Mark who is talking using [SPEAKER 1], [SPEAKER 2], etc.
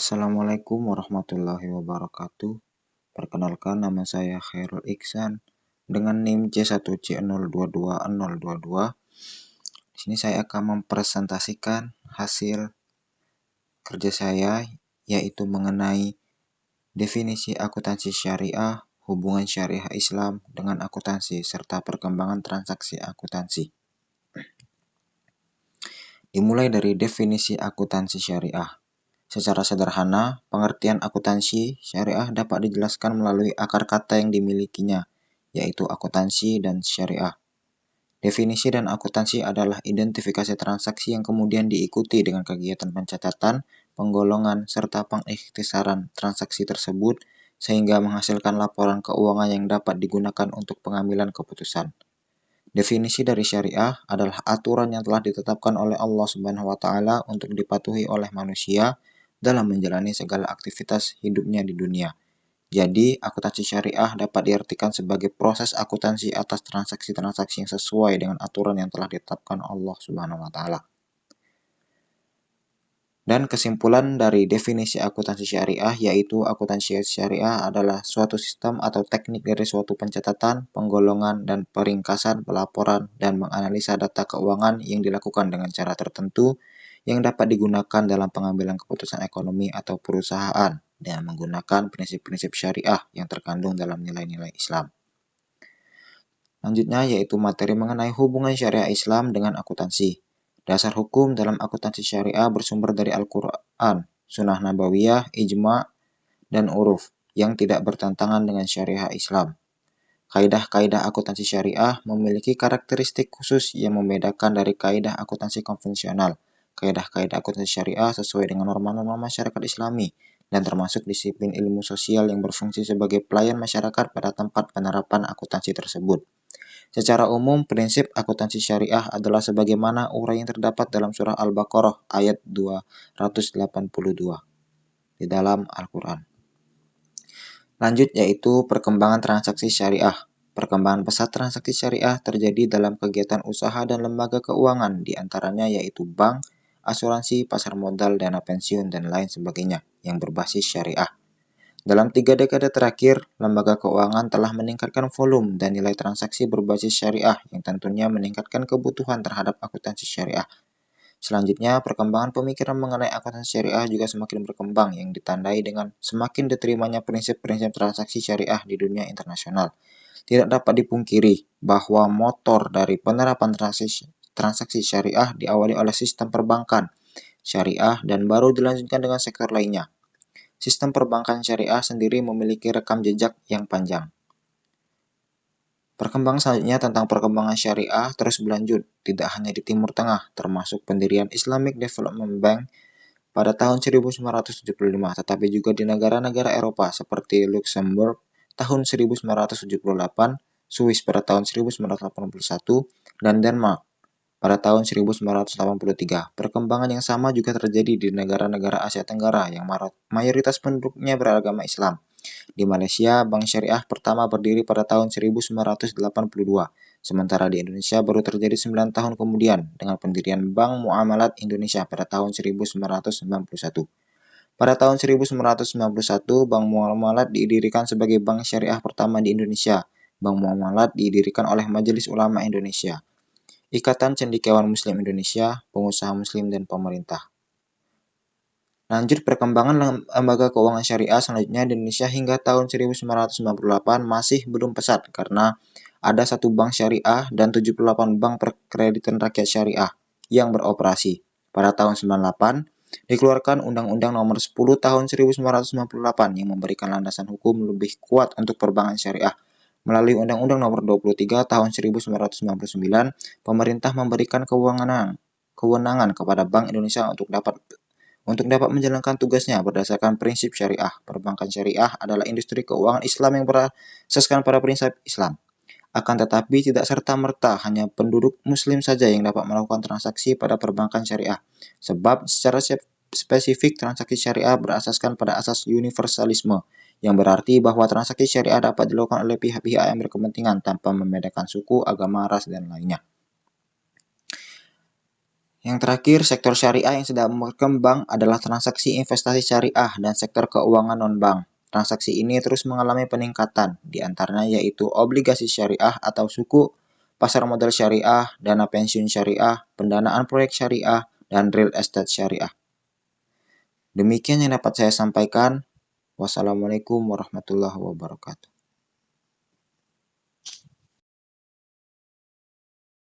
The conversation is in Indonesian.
[SPEAKER 1] Assalamualaikum warahmatullahi wabarakatuh. Perkenalkan, nama saya Khairul Iksan dengan NIM C1C022022. Di sini saya akan mempresentasikan hasil kerja saya, yaitu mengenai definisi akuntansi syariah, hubungan syariah Islam dengan akuntansi, serta perkembangan transaksi akuntansi. Dimulai dari definisi akuntansi syariah. Secara sederhana, pengertian akuntansi syariah dapat dijelaskan melalui akar kata yang dimilikinya, yaitu akuntansi dan syariah. Definisi dan akuntansi adalah identifikasi transaksi yang kemudian diikuti dengan kegiatan pencatatan, penggolongan, serta pengikhtisaran transaksi tersebut sehingga menghasilkan laporan keuangan yang dapat digunakan untuk pengambilan keputusan. Definisi dari syariah adalah aturan yang telah ditetapkan oleh Allah Subhanahu wa taala untuk dipatuhi oleh manusia dalam menjalani segala aktivitas hidupnya di dunia. Jadi, akuntansi syariah dapat diartikan sebagai proses akuntansi atas transaksi-transaksi yang sesuai dengan aturan yang telah ditetapkan Allah Subhanahu wa taala. Dan kesimpulan dari definisi akuntansi syariah yaitu akuntansi syariah adalah suatu sistem atau teknik dari suatu pencatatan, penggolongan, dan peringkasan pelaporan dan menganalisa data keuangan yang dilakukan dengan cara tertentu yang dapat digunakan dalam pengambilan keputusan ekonomi atau perusahaan dengan menggunakan prinsip-prinsip syariah yang terkandung dalam nilai-nilai Islam. Selanjutnya yaitu materi mengenai hubungan syariah Islam dengan akuntansi. Dasar hukum dalam akuntansi syariah bersumber dari Al-Quran, Sunnah Nabawiyah, Ijma, dan Uruf yang tidak bertentangan dengan syariah Islam. Kaidah-kaidah akuntansi syariah memiliki karakteristik khusus yang membedakan dari kaidah akuntansi konvensional. Kaidah-kaidah akuntansi syariah sesuai dengan norma-norma masyarakat Islami dan termasuk disiplin ilmu sosial yang berfungsi sebagai pelayan masyarakat pada tempat penerapan akuntansi tersebut. Secara umum, prinsip akuntansi syariah adalah sebagaimana uraian yang terdapat dalam surah Al-Baqarah ayat 282 di dalam Al-Quran. Lanjut yaitu perkembangan transaksi syariah. Perkembangan pesat transaksi syariah terjadi dalam kegiatan usaha dan lembaga keuangan, di antaranya yaitu bank, asuransi, pasar modal, dana pensiun, dan lain sebagainya yang berbasis syariah. Dalam 3 dekade terakhir, lembaga keuangan telah meningkatkan volume dan nilai transaksi berbasis syariah yang tentunya meningkatkan kebutuhan terhadap akuntansi syariah. Selanjutnya, perkembangan pemikiran mengenai akuntansi syariah juga semakin berkembang yang ditandai dengan semakin diterimanya prinsip-prinsip transaksi syariah di dunia internasional. Tidak dapat dipungkiri bahwa motor dari penerapan transaksi syariah diawali oleh sistem perbankan syariah dan baru dilanjutkan dengan sektor lainnya. Sistem perbankan syariah sendiri memiliki rekam jejak yang panjang. Perkembangan selanjutnya tentang perkembangan syariah terus berlanjut, tidak hanya di Timur Tengah, termasuk pendirian Islamic Development Bank pada tahun 1975, tetapi juga di negara-negara Eropa seperti Luxembourg tahun 1978, Swiss pada tahun 1981, dan Denmark pada tahun 1983. Perkembangan yang sama juga terjadi di negara-negara Asia Tenggara yang mayoritas penduduknya beragama Islam. Di Malaysia, Bank Syariah pertama berdiri pada tahun 1982, sementara di Indonesia baru terjadi 9 tahun kemudian dengan pendirian Bank Muamalat Indonesia pada tahun 1991. Pada tahun 1991, Bank Muamalat didirikan sebagai bank syariah pertama di Indonesia. Bank Muamalat didirikan oleh Majelis Ulama Indonesia, Ikatan Cendekiawan Muslim Indonesia, pengusaha Muslim, dan pemerintah. Lanjut perkembangan lembaga keuangan syariah selanjutnya di Indonesia hingga tahun 1998 masih belum pesat karena ada 1 bank syariah dan 78 bank perkreditan rakyat syariah yang beroperasi. Pada tahun 98 dikeluarkan Undang-Undang Nomor 10 Tahun 1998 yang memberikan landasan hukum lebih kuat untuk perbankan syariah. Melalui Undang-Undang Nomor 23 Tahun 1999, pemerintah memberikan kewenangan kepada Bank Indonesia untuk dapat menjalankan tugasnya berdasarkan prinsip syariah. Perbankan syariah adalah industri keuangan Islam yang berasaskan pada prinsip Islam. Akan tetapi tidak serta-merta hanya penduduk muslim saja yang dapat melakukan transaksi pada perbankan syariah. Sebab secara spesifik transaksi syariah berasaskan pada asas universalisme, yang berarti bahwa transaksi syariah dapat dilakukan oleh pihak-pihak yang berkepentingan tanpa membedakan suku, agama, ras, dan lainnya. Yang terakhir, sektor syariah yang sedang berkembang adalah transaksi investasi syariah dan sektor keuangan non-bank. Transaksi ini terus mengalami peningkatan, di antaranya yaitu obligasi syariah atau suku, pasar modal syariah, dana pensiun syariah, pendanaan proyek syariah, dan real estate syariah. Demikian yang dapat saya sampaikan. Wassalamualaikum warahmatullahi wabarakatuh.